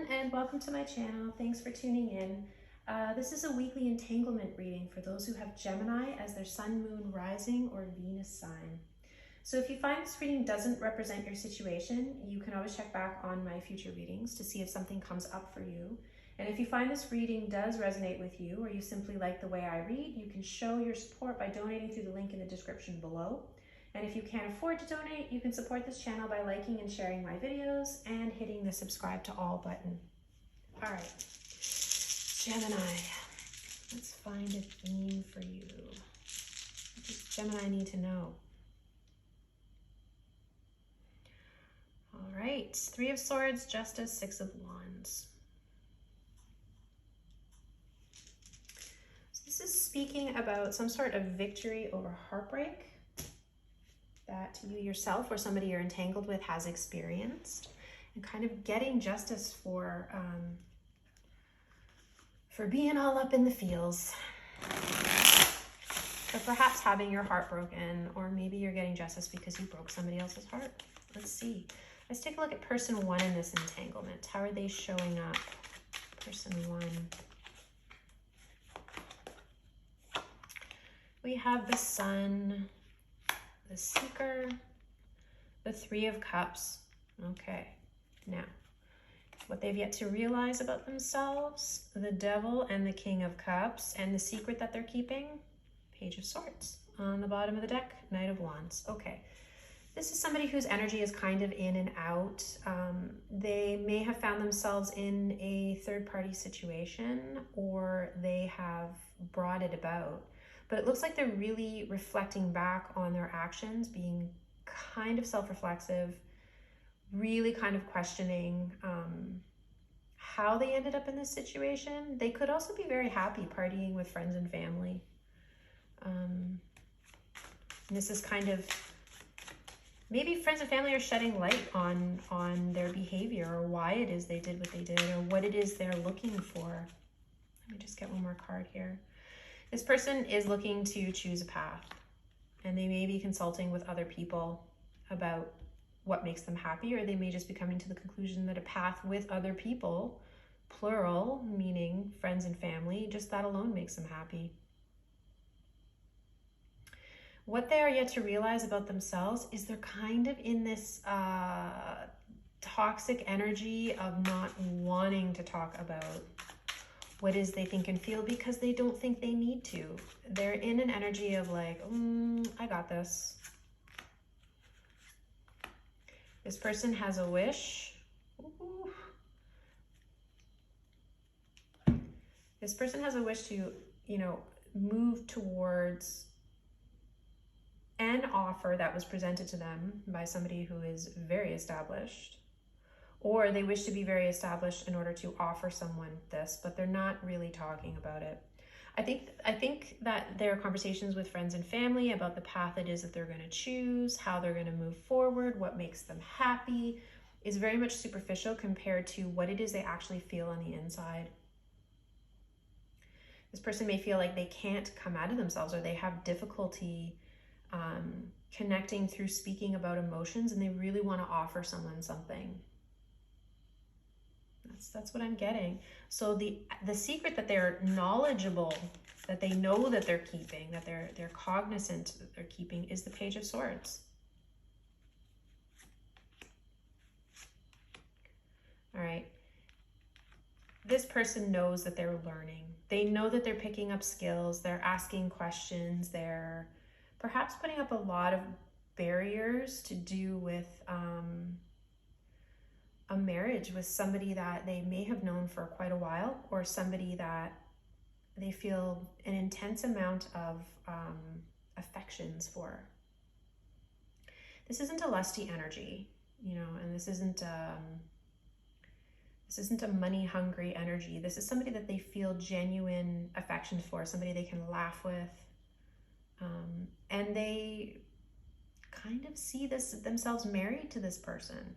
everyone, and welcome to my channel. Thanks for tuning in. This is a weekly entanglement reading for those who have Gemini as their sun, moon, rising, or Venus sign. So if you find this reading doesn't represent your situation, you can always check back on my future readings to see if something comes up for you. And if you find this reading does resonate with you, or you simply like the way I read, you can show your support by donating through the link in the description below. And if you can't afford to donate, you can support this channel by liking and sharing my videos and hitting the subscribe to all button. All right, Gemini, let's find a theme for you. What does Gemini need to know? All right, Three of Swords, Justice, Six of Wands. So this is speaking about some sort of victory over heartbreak that you yourself or somebody you're entangled with has experienced, and kind of getting justice for being all up in the feels, or perhaps having your heart broken, or maybe you're getting justice because you broke somebody else's heart. Let's see. Let's take a look at person one in this entanglement. How are they showing up? Person one. We have the Sun, the Seeker, the Three of Cups. Okay, now, what they've yet to realize about themselves, the Devil and the King of Cups, and the secret that they're keeping, Page of Swords. On the bottom of the deck, Knight of Wands. Okay, this is somebody whose energy is kind of in and out. They may have found themselves in a third-party situation, or they have brought it about. But it looks like they're really reflecting back on their actions, being kind of self-reflexive, really kind of questioning how they ended up in this situation. They could also be very happy partying with friends and family. And this is kind of, maybe friends and family are shedding light on their behavior, or why it is they did what they did, or what it is they're looking for. Let me just get one more card here. This person is looking to choose a path, and they may be consulting with other people about what makes them happy, or they may just be coming to the conclusion that a path with other people, plural, meaning friends and family, just that alone makes them happy. What they are yet to realize about themselves is they're kind of in this toxic energy of not wanting to talk about what is they think and feel, because they don't think they need to. They're in an energy of like, I got this. This person has a wish. Ooh. This person has a wish to, move towards an offer that was presented to them by somebody who is very established. Or they wish to be very established in order to offer someone this, but they're not really talking about it. I think that there are conversations with friends and family about the path it is that they're going to choose, how they're going to move forward, what makes them happy, is very much superficial compared to what it is they actually feel on the inside. This person may feel like they can't come out of themselves, or they have difficulty connecting through speaking about emotions, and they really want to offer someone something. That's what I'm getting. So the secret that they're knowledgeable, that they know that they're keeping, that they're cognizant that they're keeping, is the Page of Swords. All right. This person knows that they're learning. They know that they're picking up skills. They're asking questions. They're perhaps putting up a lot of barriers to do with a marriage with somebody that they may have known for quite a while, or somebody that they feel an intense amount of affections for. This isn't a lusty energy, and this isn't a money-hungry energy. This is somebody that they feel genuine affection for, somebody they can laugh with, and they kind of see themselves married to this person.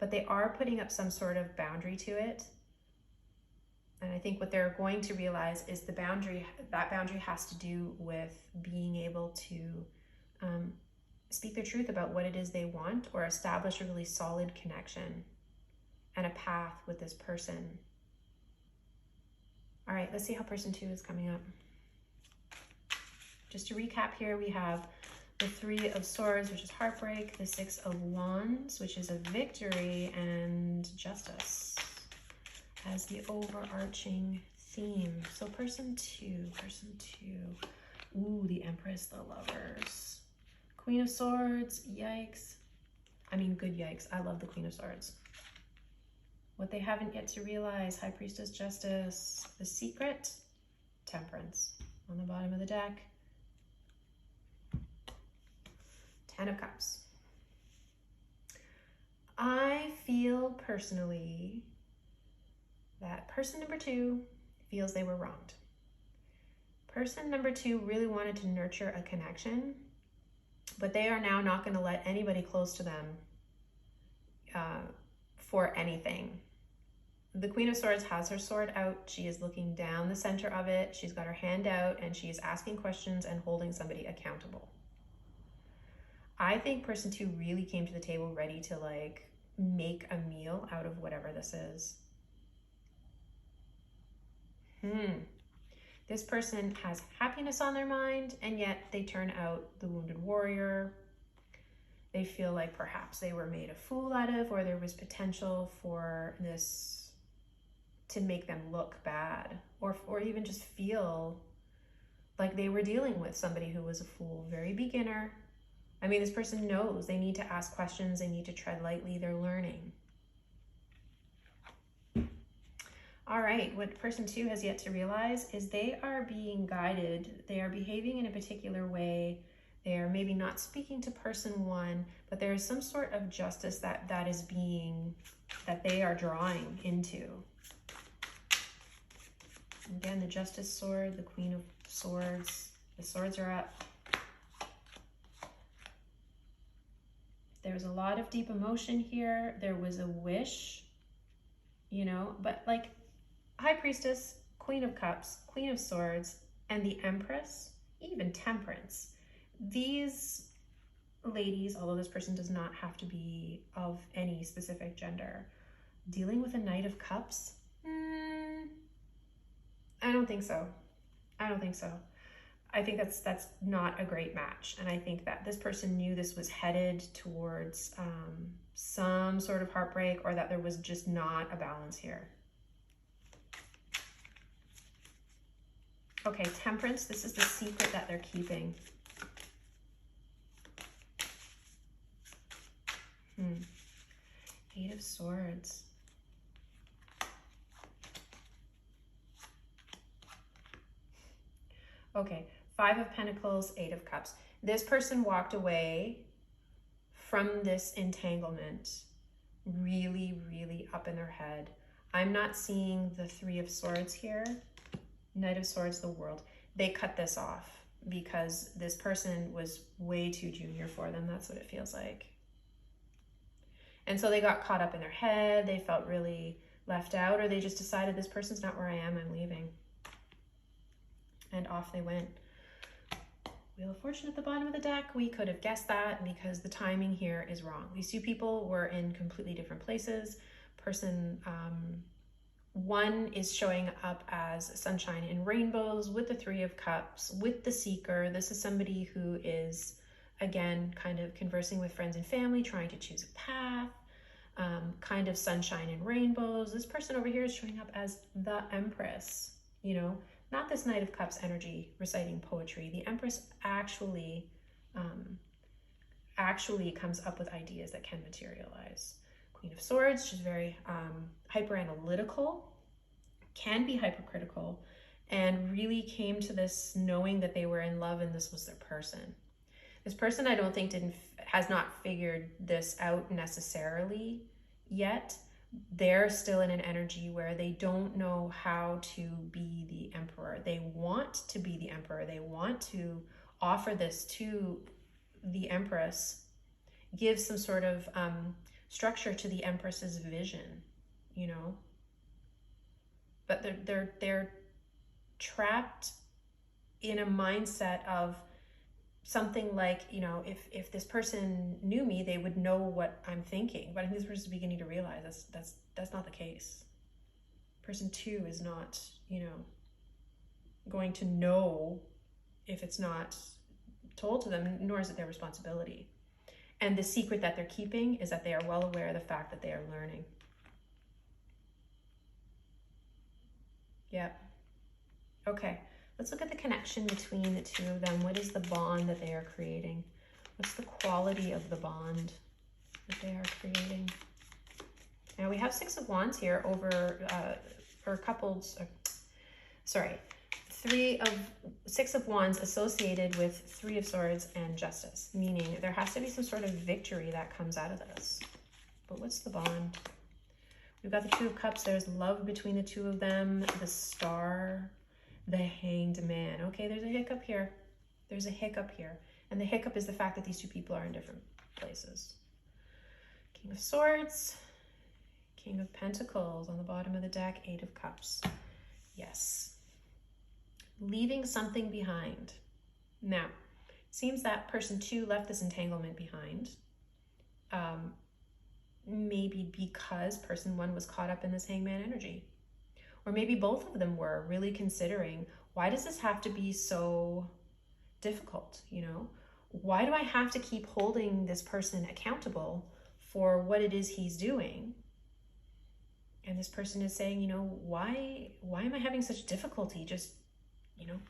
But they are putting up some sort of boundary to it. And I think what they're going to realize is that boundary has to do with being able to speak their truth about what it is they want, or establish a really solid connection. and a path with this person. All right, let's see how person 2 is coming up. Just to recap here, we have the 3 of Swords, which is heartbreak, the 6 of Wands, which is a victory, and Justice as the overarching theme. So person 2. Ooh, the Empress, the Lovers. Queen of Swords, yikes. I mean, good yikes. I love the Queen of Swords. What they haven't yet to realize, High Priestess, Justice, the Secret, Temperance. On the bottom of the deck, 10 of Cups. I feel personally that person number 2 feels they were wronged. Person number 2 really wanted to nurture a connection, but they are now not going to let anybody close to them for anything. The Queen of Swords has her sword out. She is looking down the center of it. She's got her hand out and she is asking questions and holding somebody accountable. I think person 2 really came to the table ready to like make a meal out of whatever this is. This person has happiness on their mind, and yet they turn out the wounded warrior. They feel like perhaps they were made a fool out of, or there was potential for this to make them look bad, or even just feel like they were dealing with somebody who was a fool, very beginner. I mean, this person knows they need to ask questions, they need to tread lightly, they're learning. All right, what person 2 has yet to realize is they are being guided. They are behaving in a particular way. They are maybe not speaking to person 1, but there is some sort of justice that they are drawing into. Again, the Justice sword, the Queen of Swords, the swords are up. There's a lot of deep emotion here. There was a wish, you know, but like High Priestess, Queen of Cups, Queen of Swords, and the Empress, even Temperance. These ladies, although this person does not have to be of any specific gender, dealing with a Knight of Cups? I don't think so. I don't think so. I think that's not a great match. And I think that this person knew this was headed towards some sort of heartbreak, or that there was just not a balance here. Okay, Temperance, this is the secret that they're keeping. Eight of Swords. Okay, Five of Pentacles, Eight of Cups. This person walked away from this entanglement really, really up in their head. I'm not seeing the Three of Swords here. Knight of Swords, the World. They cut this off because this person was way too junior for them. That's what it feels like. And so they got caught up in their head. They felt really left out, or they just decided this person's not where I am, I'm leaving. And off they went. Wheel of Fortune at the bottom of the deck. We could have guessed that because the timing here is wrong. These two people were in completely different places. Person one is showing up as sunshine and rainbows with the Three of Cups, with the Seeker. This is somebody who is, again, kind of conversing with friends and family, trying to choose a path, kind of sunshine and rainbows. This person over here is showing up as the Empress, you know, not this Knight of Cups energy reciting poetry. The Empress actually comes up with ideas that can materialize. Queen of Swords, she's very hyper-analytical, can be hypercritical, and really came to this knowing that they were in love and this was their person. This person, I don't think, has not figured this out necessarily yet. They're still in an energy where they don't know how to be the Emperor. They want to be the Emperor. They want to offer this to the Empress, give some sort of structure to the Empress's vision, you know. But they're trapped in a mindset of something like, you know, if this person knew me, they would know what I'm thinking. But I think this person's beginning to realize that's not the case. Person 2 is not, you know, going to know if it's not told to them, nor is it their responsibility. And the secret that they're keeping is that they are well aware of the fact that they are learning. Yeah. Okay, let's look at the connection between the two of them. What is the bond that they are creating? What's the quality of the bond that they are creating? Now we have 6 of Wands here over, or couples, sorry, 6 of Wands associated with 3 of Swords and Justice, meaning there has to be some sort of victory that comes out of this. But what's the bond? We've got the 2 of Cups. There's love between the 2 of them, the Star, the Hanged Man. Okay, there's a hiccup here. There's a hiccup here. And the hiccup is the fact that these 2 people are in different places. King of Swords, King of Pentacles on the bottom of the deck, 8 of Cups. Yes. Leaving something behind. Now, it seems that person 2 left this entanglement behind. Maybe because person 1 was caught up in this hangman energy. Or maybe both of them were really considering, why does this have to be so difficult, you know? Why do I have to keep holding this person accountable for what it is he's doing? And this person is saying, you know, why am I having such difficulty just, you know,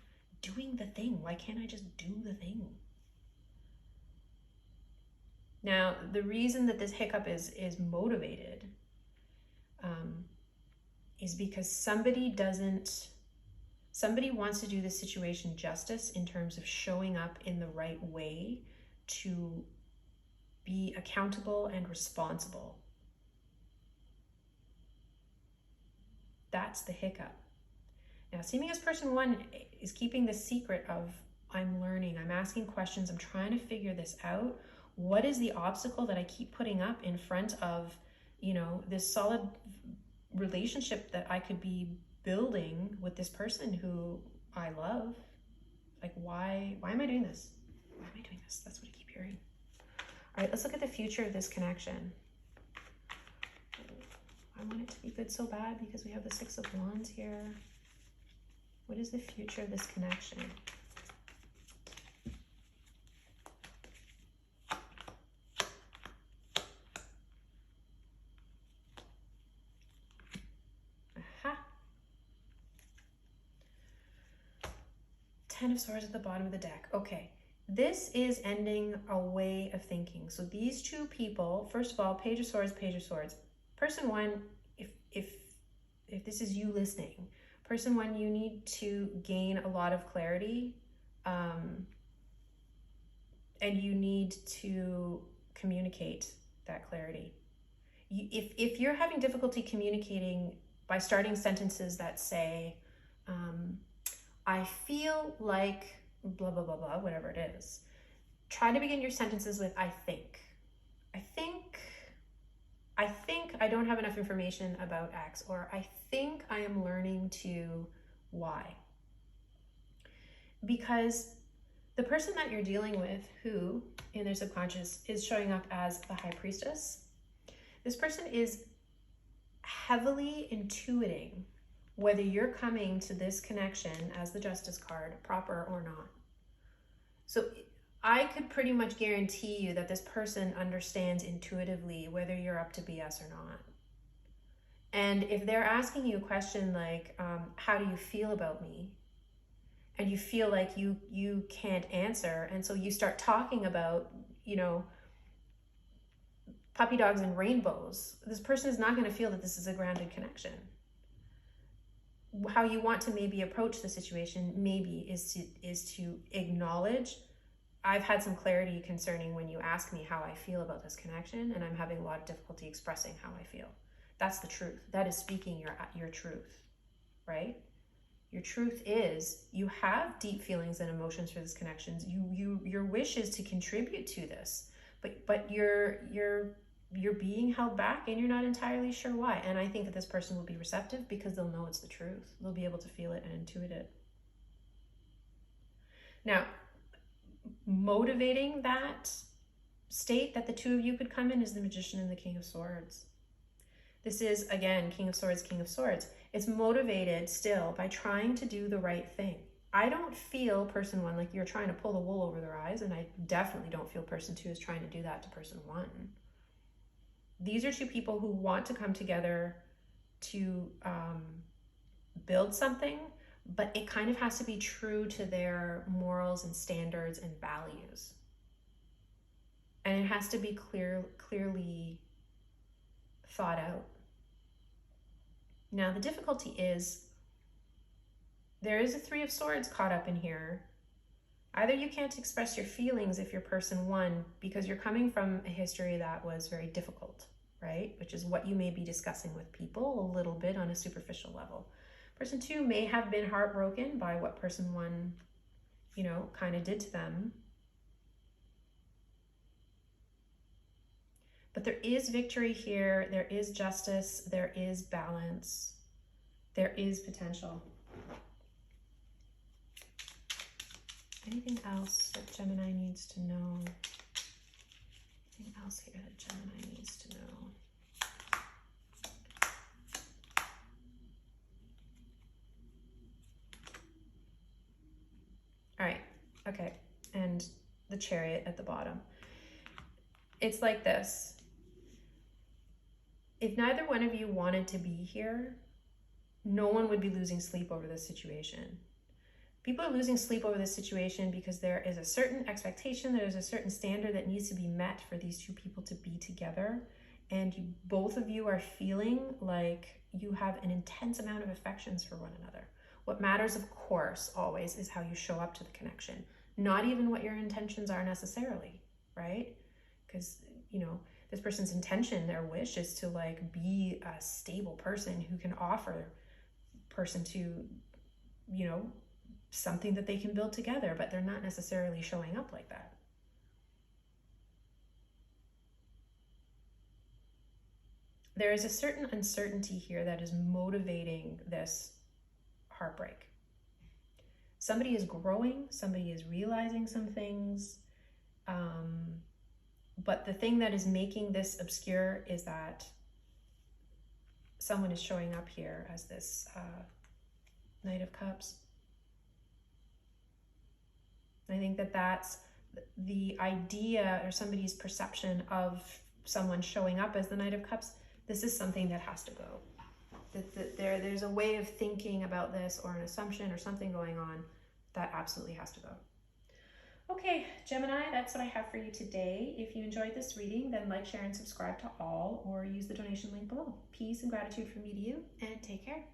doing the thing? Why can't I just do the thing? Now, the reason that this hiccup is motivated is because somebody wants to do the situation justice in terms of showing up in the right way to be accountable and responsible. That's the hiccup. Now, seeming as person 1 is keeping the secret of, I'm learning, I'm asking questions, I'm trying to figure this out. What is the obstacle that I keep putting up in front of, you know, this solid relationship that I could be building with this person who I love? Like, why am I doing this? Why am I doing this? That's what I keep hearing. All right, let's look at the future of this connection. I want it to be good so bad because we have the 6 of Wands here. What is the future of this connection? Aha. 10 of Swords at the bottom of the deck. Okay, this is ending a way of thinking. So these 2 people, first of all, Page of Swords, Page of Swords. Person 1, if this is you listening, person 1, you need to gain a lot of clarity, and you need to communicate that clarity. If you're having difficulty communicating by starting sentences that say, I feel like blah, blah, blah, blah, whatever it is, try to begin your sentences with, I think I don't have enough information about X, or I think I am learning to Y. Because the person that you're dealing with, who in their subconscious is showing up as the High Priestess, this person is heavily intuiting whether you're coming to this connection as the Justice card proper or not. So I could pretty much guarantee you that this person understands intuitively whether you're up to BS or not. And if they're asking you a question like, how do you feel about me? And you feel like you can't answer, and so you start talking about, you know, puppy dogs and rainbows, this person is not going to feel that this is a grounded connection. How you want to maybe approach the situation maybe is to acknowledge, I've had some clarity concerning when you ask me how I feel about this connection, and I'm having a lot of difficulty expressing how I feel. That's the truth. That is speaking your truth, right? Your truth is you have deep feelings and emotions for this connection. Your wish is to contribute to this, but you're being held back and you're not entirely sure why. And I think that this person will be receptive because they'll know it's the truth. They'll be able to feel it and intuit it. Now, motivating that state that the two of you could come in is the Magician and the King of Swords. This is, again, King of Swords, King of Swords. It's motivated still by trying to do the right thing. I don't feel person one like you're trying to pull the wool over their eyes, and I definitely don't feel person two is trying to do that to person one. These are two people who want to come together to build something, but it kind of has to be true to their morals and standards and values. And it has to be clearly thought out. Now, the difficulty is there is a Three of Swords caught up in here. Either you can't express your feelings if you're person one because you're coming from a history that was very difficult, right? Which is what you may be discussing with people a little bit on a superficial level. Person two may have been heartbroken by what person one, you know, kind of did to them. But there is victory here. There is justice. There is balance. There is potential. Anything else that Gemini needs to know? Anything else here that Gemini needs to know? All right, okay, and the Chariot at the bottom. It's like this. If neither one of you wanted to be here, no one would be losing sleep over this situation. People are losing sleep over this situation because there is a certain expectation, there is a certain standard that needs to be met for these two people to be together. And both of you are feeling like you have an intense amount of affections for one another. What matters, of course, always is how you show up to the connection, not even what your intentions are necessarily, right? Because, you know, this person's intention, their wish is to like be a stable person who can offer person to, you know, something that they can build together, but they're not necessarily showing up like that. There is a certain uncertainty here that is motivating this heartbreak. Somebody is growing, somebody is realizing some things, but the thing that is making this obscure is that someone is showing up here as this Knight of Cups. I think that that's the idea or somebody's perception of someone showing up as the Knight of Cups. This is something that has to go. There's a way of thinking about this or an assumption or something going on that absolutely has to go. Okay, Gemini, that's what I have for you today. If you enjoyed this reading, then like, share, and subscribe to all, or use the donation link below. Peace and gratitude from me to you, and take care.